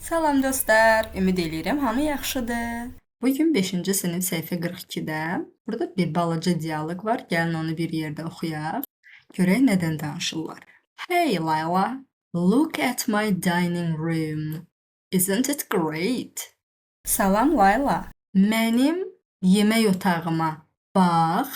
Salam dostlar, ümid edirəm hamı yaxşıdır. Bugün 5-ci sinif səhifə 42-də. Burada bir balaca dialoq var. Gəlin onu bir yerdə oxuyaq. Görək nədən danışırlar. Hey Layla, look at my dining room. Isn't it great? Salam Layla, mənim yemək otağıma bax.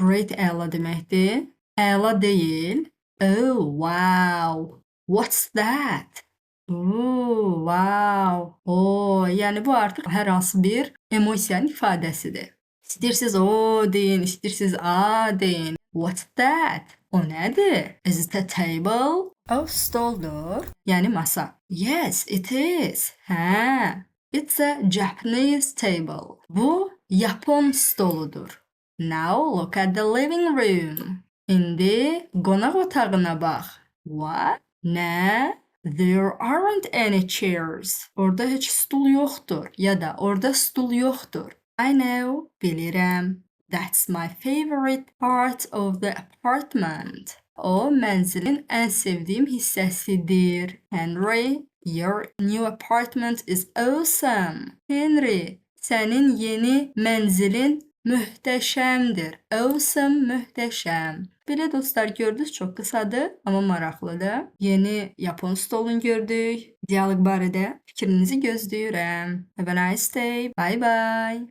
Great əla deməkdir. Əla deyil. Oh, wow. What's that? Oo, wow. Yəni bu artıq hər hansı bir emosiyanın ifadəsidir. İstəyirsiniz o deyin, istəyirsiniz a deyin. What's that? O nədir? Is it a table? O stoldur. Yəni masa. Yes, it is. Hə. It's a Japanese table. Bu Yapon stoludur. Now look at the living room. İndi qonaq otağına bax. What? Nə? There aren't any chairs. Orada heç stul yoxdur. Ya da orada stul yoxdur. I know. Bilirəm. That's my favorite part of the apartment. O mənzilin ən sevdiyim hissəsidir. Henry, your new apartment is awesome. Henry, sənin yeni mənzilin möhtəşəmdir. Awesome, möhtəşəm. Belə dostlar gördünüz, çox qısadır, amma maraqlıdır. Yeni Yapon stolunu gördük. Dialoq barədə fikrinizi gözləyirəm. Have a nice day. Bye bye.